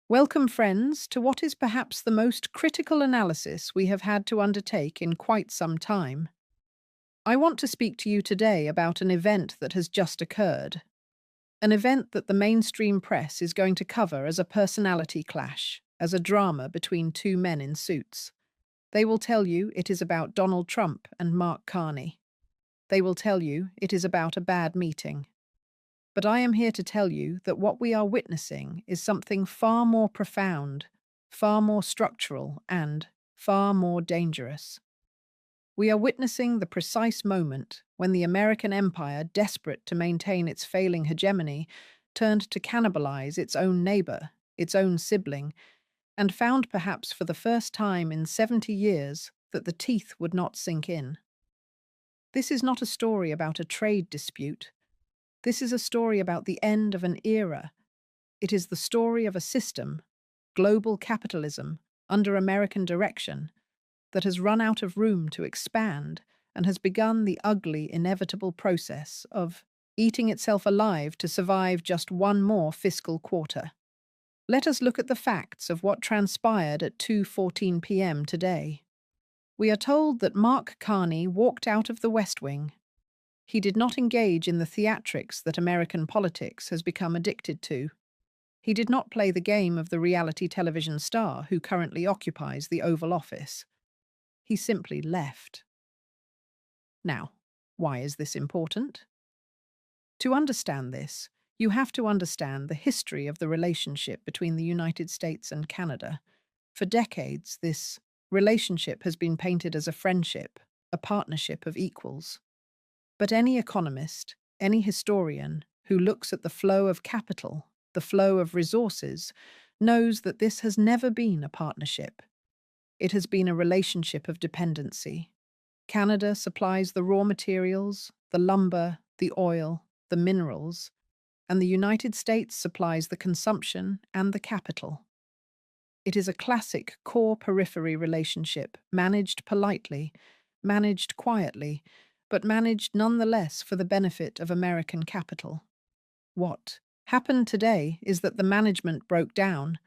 Welcome, friends, to what is perhaps the most critical analysis we have had to undertake in quite some time. I want to speak to you today about an event that has just occurred, an event that the mainstream press is going to cover as a personality clash, as a drama between two men in suits. They will tell you it is about Donald Trump and Mark Carney. They will tell you it is about a bad meeting. But I am here to tell you that what we are witnessing is something far more profound, far more structural, and far more dangerous. We are witnessing the precise moment when the American empire, desperate to maintain its failing hegemony, turned to cannibalize its own neighbor, its own sibling, and found perhaps for the first time in 70 years that the teeth would not sink in. This is not a story about a trade dispute. This is a story about the end of an era. It is the story of a system, global capitalism, under American direction, that has run out of room to expand and has begun the ugly, inevitable process of eating itself alive to survive just one more fiscal quarter. Let us look at the facts of what transpired at 2:14 p.m. today. We are told that Mark Carney walked out of the West Wing. He did not engage in the theatrics that American politics has become addicted to. He did not play the game of the reality television star who currently occupies the Oval Office. He simply left. Now, why is this important? To understand this, you have to understand the history of the relationship between the United States and Canada. For decades, this relationship has been painted as a friendship, a partnership of equals. But any economist, any historian who looks at the flow of capital, the flow of resources, knows that this has never been a partnership. It has been a relationship of dependency. Canada supplies the raw materials, the lumber, the oil, the minerals, and the United States supplies the consumption and the capital. It is a classic core-periphery relationship, managed politely, managed quietly, but managed nonetheless for the benefit of American capital. What happened today is that the management broke down,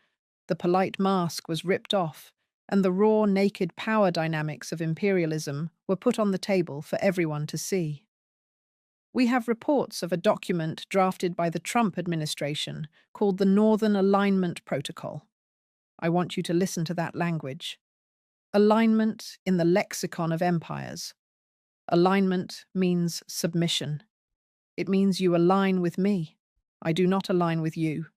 the polite mask was ripped off, and the raw, naked power dynamics of imperialism were put on the table for everyone to see. We have reports of a document drafted by the Trump administration called the Northern Alignment Protocol. I want you to listen to that language. Alignment in the lexicon of empires. Alignment means submission. It means you align with me. I do not align with you.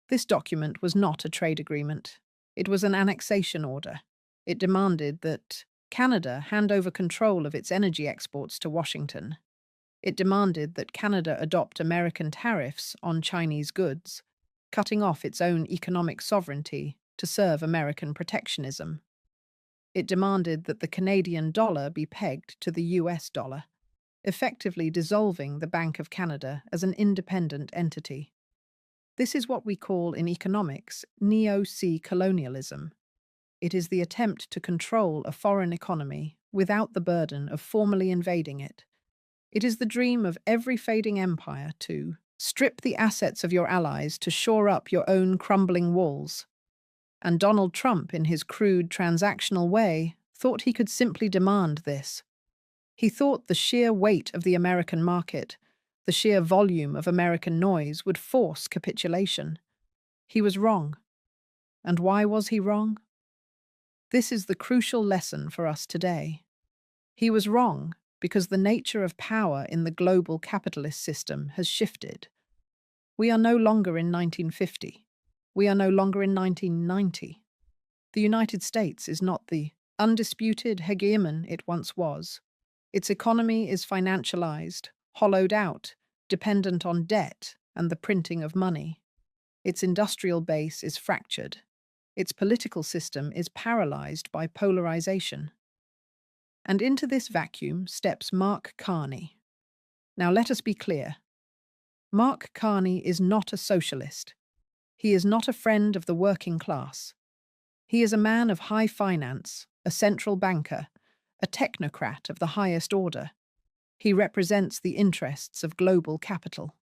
This document was not a trade agreement. It was an annexation order. It demanded that Canada hand over control of its energy exports to Washington. It demanded that Canada adopt American tariffs on Chinese goods, cutting off its own economic sovereignty to serve American protectionism. It demanded that the Canadian dollar be pegged to the US dollar, effectively dissolving the Bank of Canada as an independent entity. This is what we call in economics neo-sea colonialism. It is the attempt to control a foreign economy without the burden of formally invading it. It is the dream of every fading empire to strip the assets of your allies to shore up your own crumbling walls. And Donald Trump, in his crude transactional way, thought he could simply demand this. He thought the sheer weight of the American market, the sheer volume of American noise would force capitulation. He was wrong. And why was he wrong? This is the crucial lesson for us today. He was wrong because the nature of power in the global capitalist system has shifted. We are no longer in 1950. We are no longer in 1990. The United States is not the undisputed hegemon it once was. Its economy is financialized, hollowed out, dependent on debt and the printing of money. Its industrial base is fractured. Its political system is paralyzed by polarization. And into this vacuum steps Mark Carney. Now let us be clear. Mark Carney is not a socialist. He is not a friend of the working class. He is a man of high finance, a central banker, a technocrat of the highest order. He represents the interests of global capital.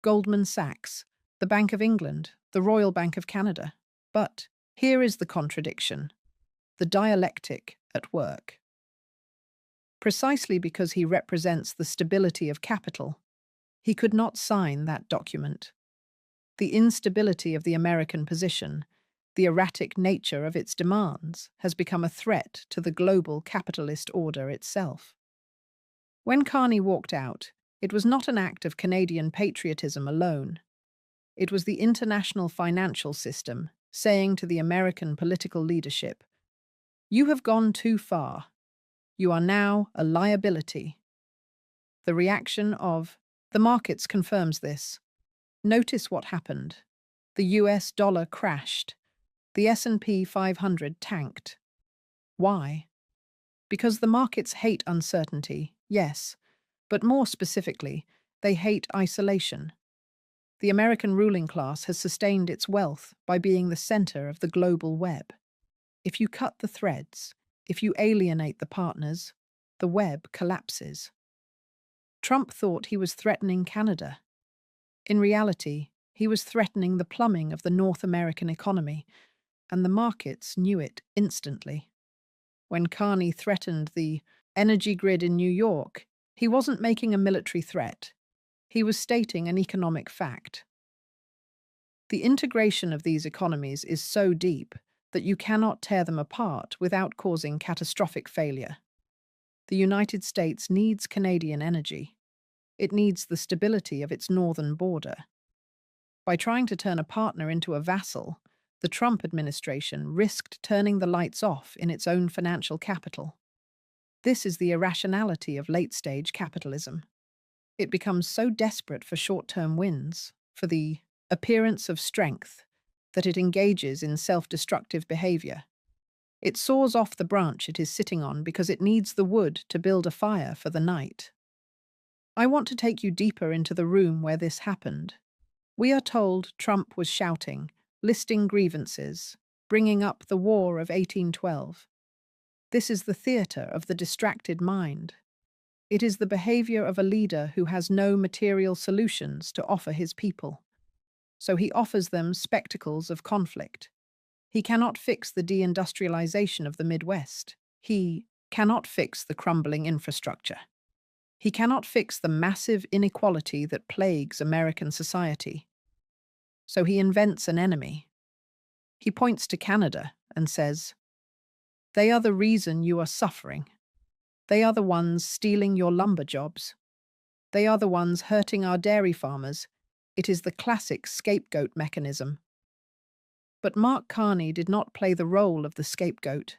Goldman Sachs, the Bank of England, the Royal Bank of Canada. But here is the contradiction, the dialectic at work. Precisely because he represents the stability of capital, he could not sign that document. The instability of the American position, the erratic nature of its demands, has become a threat to the global capitalist order itself. When Carney walked out, it was not an act of Canadian patriotism alone. It was the international financial system saying to the American political leadership, "You have gone too far. You are now a liability." The reaction of the markets confirms this. Notice what happened. The US dollar crashed. The S&P 500 tanked. Why? Because the markets hate uncertainty, yes, but more specifically, they hate isolation. The American ruling class has sustained its wealth by being the center of the global web. If you cut the threads, if you alienate the partners, the web collapses. Trump thought he was threatening Canada. In reality, he was threatening the plumbing of the North American economy, and the markets knew it instantly. When Carney threatened the energy grid in New York, he wasn't making a military threat. He was stating an economic fact. The integration of these economies is so deep that you cannot tear them apart without causing catastrophic failure. The United States needs Canadian energy. It needs the stability of its northern border. By trying to turn a partner into a vassal, the Trump administration risked turning the lights off in its own financial capital. This is the irrationality of late-stage capitalism. It becomes so desperate for short-term wins, for the appearance of strength, that it engages in self-destructive behavior. It saws off the branch it is sitting on because it needs the wood to build a fire for the night. I want to take you deeper into the room where this happened. We are told Trump was shouting, listing grievances, bringing up the War of 1812. This is the theatre of the distracted mind. It is the behavior of a leader who has no material solutions to offer his people. So he offers them spectacles of conflict. He cannot fix the deindustrialization of the Midwest. He cannot fix the crumbling infrastructure. He cannot fix the massive inequality that plagues American society. So he invents an enemy. He points to Canada and says, "They are the reason you are suffering. They are the ones stealing your lumber jobs. They are the ones hurting our dairy farmers." It is the classic scapegoat mechanism. But Mark Carney did not play the role of the scapegoat.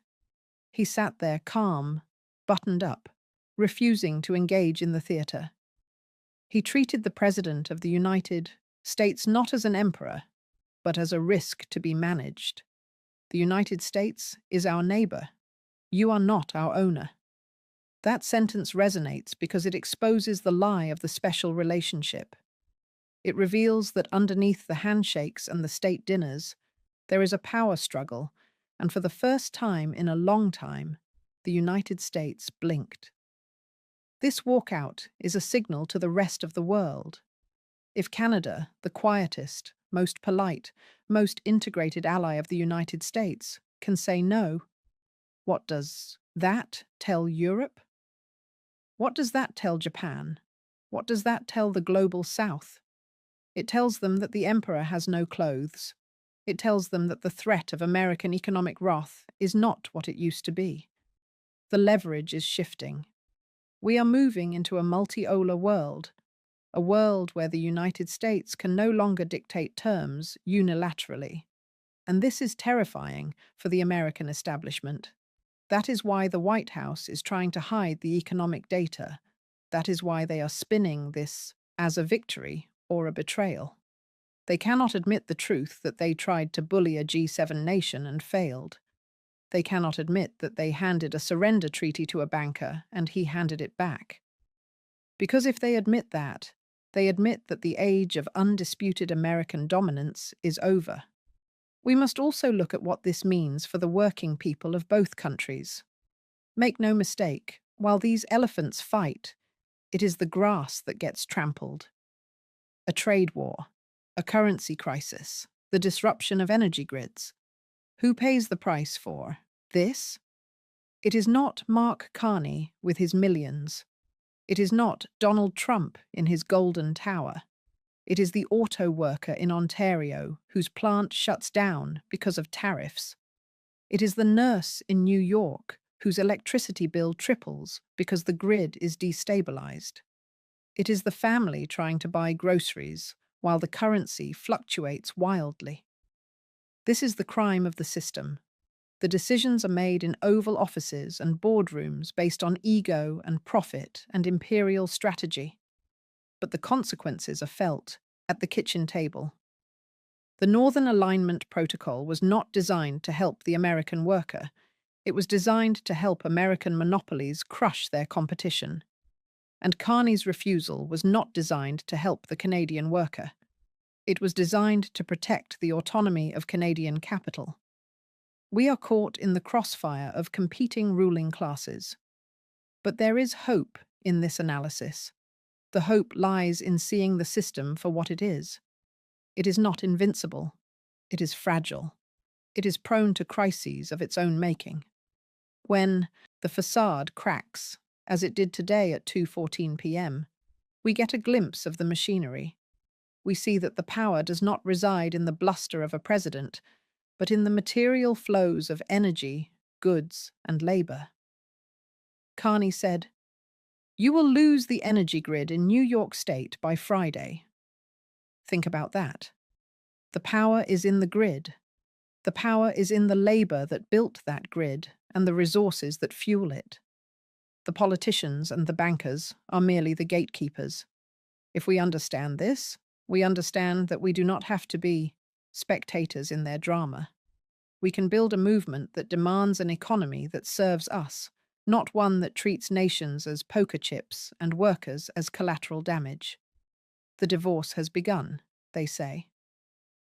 He sat there calm, buttoned up, refusing to engage in the theatre. He treated the President of the United States not as an emperor, but as a risk to be managed. The United States is our neighbor. You are not our owner. That sentence resonates because it exposes the lie of the special relationship. It reveals that underneath the handshakes and the state dinners, there is a power struggle, and for the first time in a long time, the United States blinked. This walkout is a signal to the rest of the world. If Canada, the quietest, most polite, most integrated ally of the United States, can say no, what does that tell Europe? What does that tell Japan? What does that tell the global South? It tells them that the emperor has no clothes. It tells them that the threat of American economic wrath is not what it used to be. The leverage is shifting. We are moving into a multi-polar world, a world where the United States can no longer dictate terms unilaterally. And this is terrifying for the American establishment. That is why the White House is trying to hide the economic data. That is why they are spinning this as a victory or a betrayal. They cannot admit the truth that they tried to bully a G7 nation and failed. They cannot admit that they handed a surrender treaty to a banker and he handed it back. Because if they admit that, they admit that the age of undisputed American dominance is over. We must also look at what this means for the working people of both countries. Make no mistake, while these elephants fight, it is the grass that gets trampled. A trade war. A currency crisis, the disruption of energy grids. Who pays the price for this? It is not Mark Carney with his millions. It is not Donald Trump in his golden tower. It is the auto worker in Ontario whose plant shuts down because of tariffs. It is the nurse in New York whose electricity bill triples because the grid is destabilized. It is the family trying to buy groceries while the currency fluctuates wildly. This is the crime of the system. The decisions are made in Oval Offices and boardrooms based on ego and profit and imperial strategy. But the consequences are felt at the kitchen table. The Northern Alignment Protocol was not designed to help the American worker. It was designed to help American monopolies crush their competition. And Carney's refusal was not designed to help the Canadian worker. It was designed to protect the autonomy of Canadian capital. We are caught in the crossfire of competing ruling classes. But there is hope in this analysis. The hope lies in seeing the system for what it is. It is not invincible. It is fragile. It is prone to crises of its own making. When the facade cracks, as it did today at 2:14 p.m., we get a glimpse of the machinery. We see that the power does not reside in the bluster of a president, but in the material flows of energy, goods, and labor. Carney said, "You will lose the energy grid in New York State by Friday." Think about that. The power is in the grid. The power is in the labor that built that grid and the resources that fuel it. The politicians and the bankers are merely the gatekeepers. If we understand this, we understand that we do not have to be spectators in their drama. We can build a movement that demands an economy that serves us, not one that treats nations as poker chips and workers as collateral damage. The divorce has begun, they say.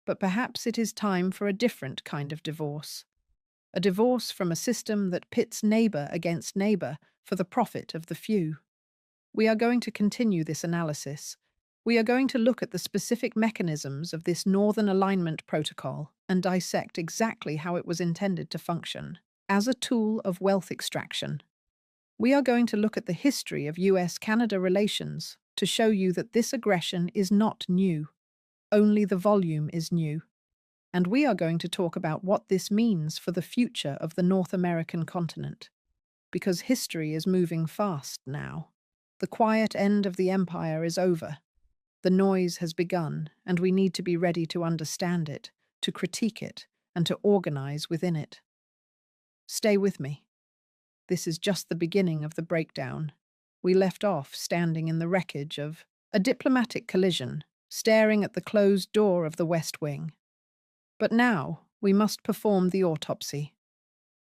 But perhaps it is time for a different kind of divorce. A divorce from a system that pits neighbor against neighbor for the profit of the few. We are going to continue this analysis. We are going to look at the specific mechanisms of this Northern Alignment Protocol and dissect exactly how it was intended to function as a tool of wealth extraction. We are going to look at the history of US-Canada relations to show you that this aggression is not new. Only the volume is new. And we are going to talk about what this means for the future of the North American continent. Because history is moving fast now. The quiet end of the empire is over. The noise has begun, and we need to be ready to understand it, to critique it, and to organize within it. Stay with me. This is just the beginning of the breakdown. We left off standing in the wreckage of a diplomatic collision, staring at the closed door of the West Wing. But now we must perform the autopsy.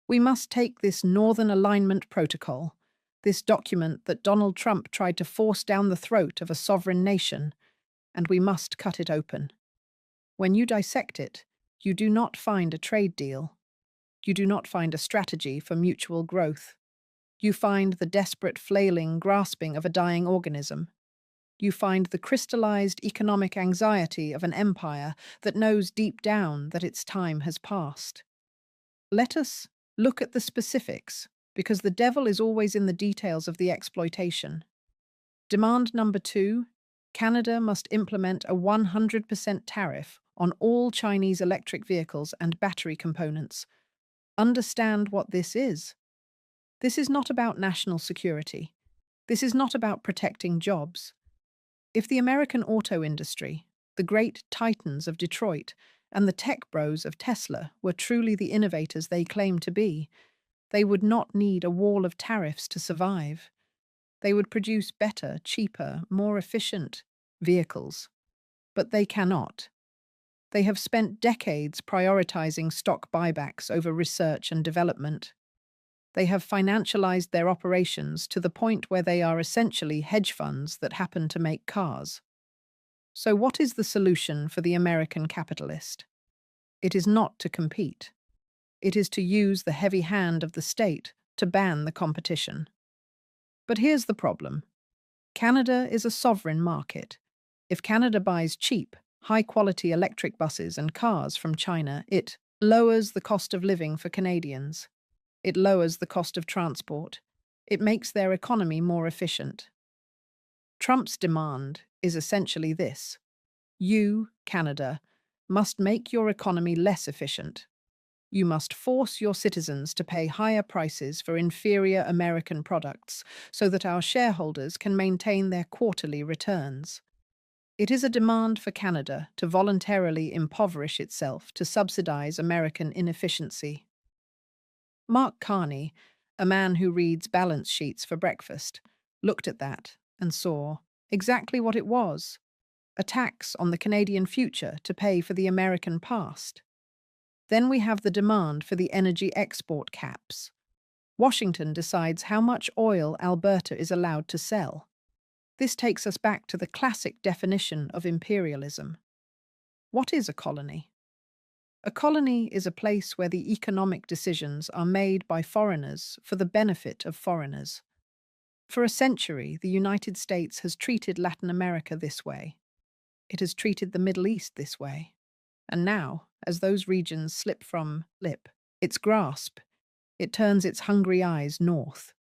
We must take this Northern Alignment Protocol, this document that Donald Trump tried to force down the throat of a sovereign nation, and we must cut it open. When you dissect it, you do not find a trade deal. You do not find a strategy for mutual growth. You find the desperate flailing grasping of a dying organism. You find the crystallized economic anxiety of an empire that knows deep down that its time has passed. Let us look at the specifics, because the devil is always in the details of the exploitation. Demand number 2, Canada must implement a 100% tariff on all Chinese electric vehicles and battery components. Understand what this is. This is not about national security. This is not about protecting jobs. If the American auto industry, the great titans of Detroit, and the tech bros of Tesla were truly the innovators they claim to be, they would not need a wall of tariffs to survive. They would produce better, cheaper, more efficient vehicles. But they cannot. They have spent decades prioritizing stock buybacks over research and development. They have financialized their operations to the point where they are essentially hedge funds that happen to make cars. So what is the solution for the American capitalist? It is not to compete. It is to use the heavy hand of the state to ban the competition. But here's the problem. Canada is a sovereign market. If Canada buys cheap, high-quality electric buses and cars from China. It lowers the cost of living for Canadians. It lowers the cost of transport. It makes their economy more efficient. Trump's demand is essentially this: you, Canada, must make your economy less efficient. You must force your citizens to pay higher prices for inferior American products so that our shareholders can maintain their quarterly returns. It is a demand for Canada to voluntarily impoverish itself to subsidize American inefficiency. Mark Carney, a man who reads balance sheets for breakfast, looked at that and saw exactly what it was: a tax on the Canadian future to pay for the American past. Then we have the demand for the energy export caps. Washington decides how much oil Alberta is allowed to sell. This takes us back to the classic definition of imperialism. What is a colony? A colony is a place where the economic decisions are made by foreigners for the benefit of foreigners. For a century, the United States has treated Latin America this way. It has treated the Middle East this way. And now, as those regions slip from its grasp, it turns its hungry eyes north.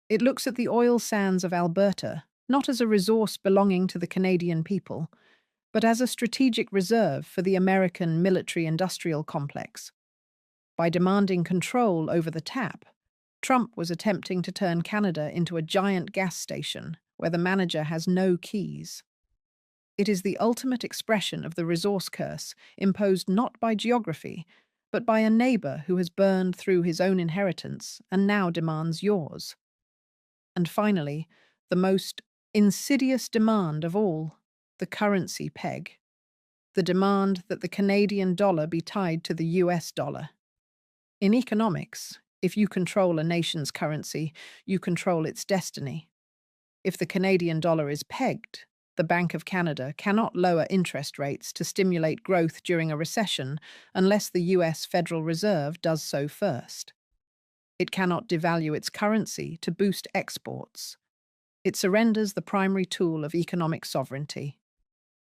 It looks at the oil sands of Alberta not as a resource belonging to the Canadian people, but as a strategic reserve for the American military-industrial complex. By demanding control over the tap, Trump was attempting to turn Canada into a giant gas station where the manager has no keys. It is the ultimate expression of the resource curse imposed not by geography, but by a neighbor who has burned through his own inheritance and now demands yours. And finally, the most insidious demand of all, the currency peg. The demand that the Canadian dollar be tied to the US dollar. In economics, if you control a nation's currency, you control its destiny. If the Canadian dollar is pegged, the Bank of Canada cannot lower interest rates to stimulate growth during a recession unless the US Federal Reserve does so first. It cannot devalue its currency to boost exports. It surrenders the primary tool of economic sovereignty.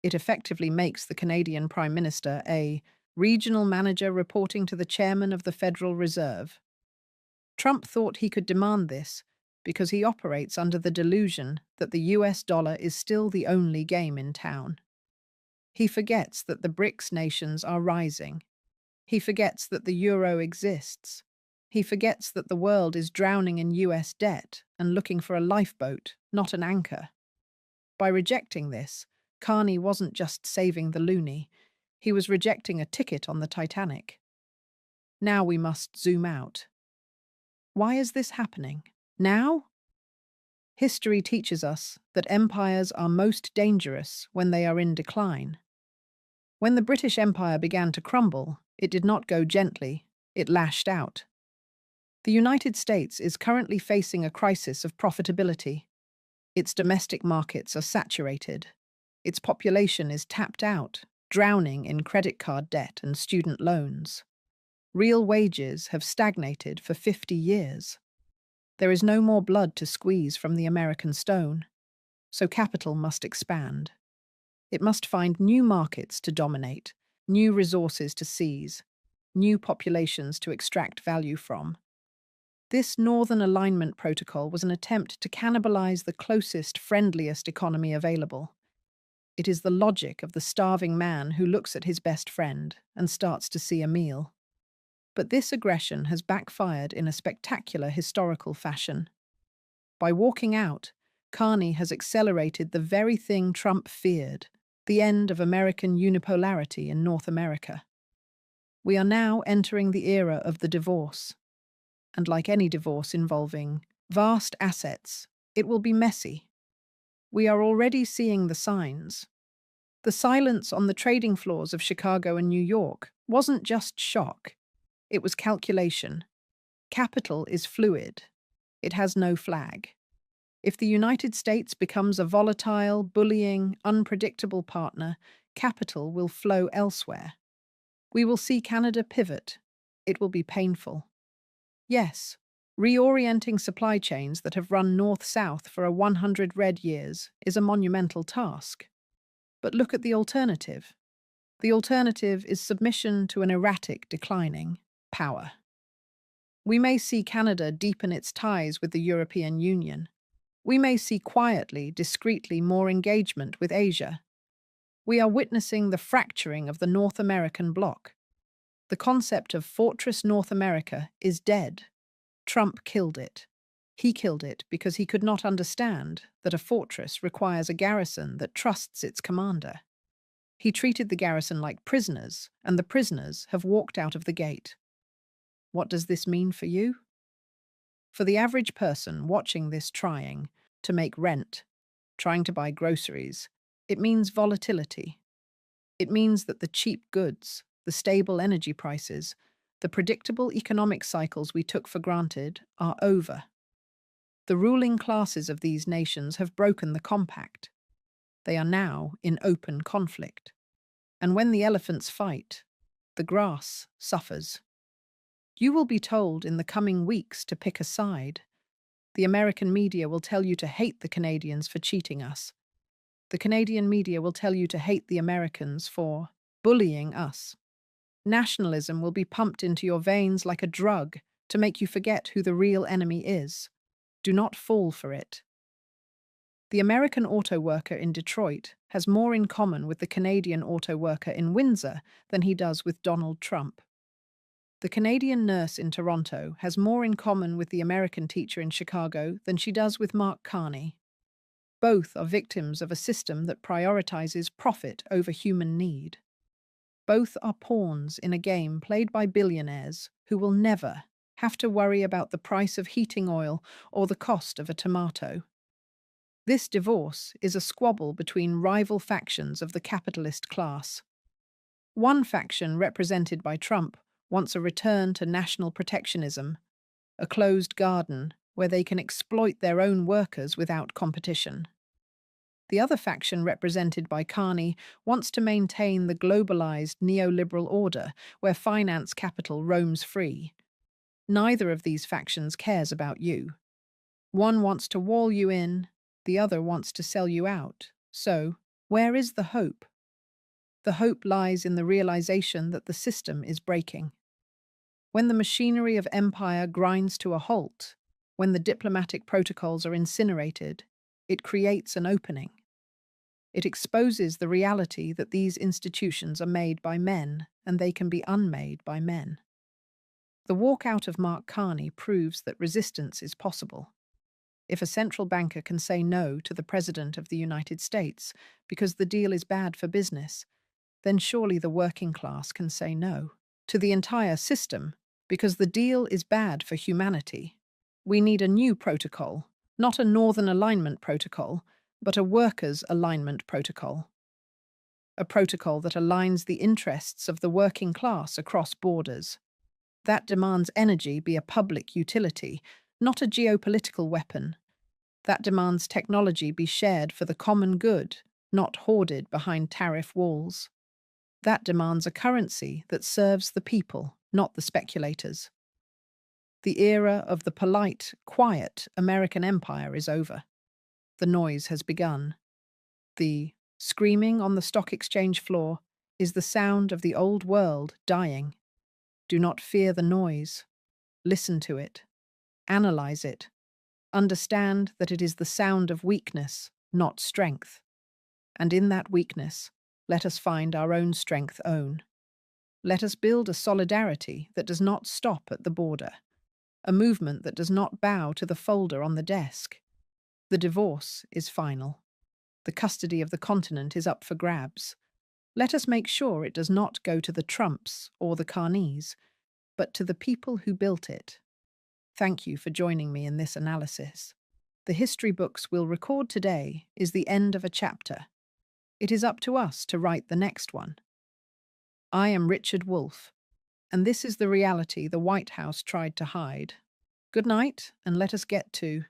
It effectively makes the Canadian Prime Minister a regional manager reporting to the chairman of the Federal Reserve. Trump thought he could demand this because he operates under the delusion that the US dollar is still the only game in town. He forgets that the BRICS nations are rising. He forgets that the euro exists. He forgets that the world is drowning in US debt and looking for a lifeboat, not an anchor. By rejecting this, Carney wasn't just saving the loonie, he was rejecting a ticket on the Titanic. Now we must zoom out. Why is this happening? Now? History teaches us that empires are most dangerous when they are in decline. When the British Empire began to crumble, it did not go gently, it lashed out. The United States is currently facing a crisis of profitability. Its domestic markets are saturated. Its population is tapped out, drowning in credit card debt and student loans. Real wages have stagnated for 50 years. There is no more blood to squeeze from the American stone, so capital must expand. It must find new markets to dominate, new resources to seize, new populations to extract value from. This Northern Alignment Protocol was an attempt to cannibalize the closest, friendliest economy available. It is the logic of the starving man who looks at his best friend and starts to see a meal. But this aggression has backfired in a spectacular historical fashion. By walking out, Carney has accelerated the very thing Trump feared, the end of American unipolarity in North America. We are now entering the era of the divorce. And like any divorce involving vast assets, it will be messy. We are already seeing the signs. The silence on the trading floors of Chicago and New York wasn't just shock. It was calculation. Capital is fluid. It has no flag. If the United States becomes a volatile, bullying, unpredictable partner, capital will flow elsewhere. We will see Canada pivot. It will be painful. Yes, reorienting supply chains that have run north-south for 100 red years is a monumental task. But look at the alternative. The alternative is submission to an erratic, declining power. We may see Canada deepen its ties with the European Union. We may see quietly, discreetly more engagement with Asia. We are witnessing the fracturing of the North American bloc. The concept of Fortress North America is dead. Trump killed it. He killed it because he could not understand that a fortress requires a garrison that trusts its commander. He treated the garrison like prisoners, and the prisoners have walked out of the gate. What does this mean for you? For the average person watching this trying to make rent, trying to buy groceries, it means volatility. It means that the cheap goods, the stable energy prices, the predictable economic cycles we took for granted are over. The ruling classes of these nations have broken the compact. They are now in open conflict. And when the elephants fight, the grass suffers. You will be told in the coming weeks to pick a side. The American media will tell you to hate the Canadians for cheating us. The Canadian media will tell you to hate the Americans for bullying us. Nationalism will be pumped into your veins like a drug to make you forget who the real enemy is. Do not fall for it. The American auto worker in Detroit has more in common with the Canadian auto worker in Windsor than he does with Donald Trump. The Canadian nurse in Toronto has more in common with the American teacher in Chicago than she does with Mark Carney. Both are victims of a system that prioritizes profit over human need. Both are pawns in a game played by billionaires who will never have to worry about the price of heating oil or the cost of a tomato. This divorce is a squabble between rival factions of the capitalist class. One faction, represented by Trump, wants a return to national protectionism, a closed garden where they can exploit their own workers without competition. The other faction, represented by Carney, wants to maintain the globalized neoliberal order where finance capital roams free. Neither of these factions cares about you. One wants to wall you in, the other wants to sell you out. So, where is the hope? The hope lies in the realization that the system is breaking. When the machinery of empire grinds to a halt, when the diplomatic protocols are incinerated, it creates an opening. It exposes the reality that these institutions are made by men and they can be unmade by men. The walkout of Mark Carney proves that resistance is possible. If a central banker can say no to the President of the United States because the deal is bad for business, then surely the working class can say no to the entire system because the deal is bad for humanity. We need a new protocol, not a Northern Alignment protocol, but a workers' alignment protocol. A protocol that aligns the interests of the working class across borders. That demands energy be a public utility, not a geopolitical weapon. That demands technology be shared for the common good, not hoarded behind tariff walls. That demands a currency that serves the people, not the speculators. The era of the polite, quiet American empire is over. The noise has begun. The screaming on the stock exchange floor is the sound of the old world dying. Do not fear the noise. Listen to it. Analyze it. Understand that it is the sound of weakness, not strength. And in that weakness, let us find our own strength own. Let us build a solidarity that does not stop at the border, a movement that does not bow to the folder on the desk. The divorce is final. The custody of the continent is up for grabs. Let us make sure it does not go to the Trumps or the Carneys, but to the people who built it. Thank you for joining me in this analysis. The history books we'll record today is the end of a chapter. It is up to us to write the next one. I am Richard Wolff, and this is the reality the White House tried to hide. Good night, and let us get to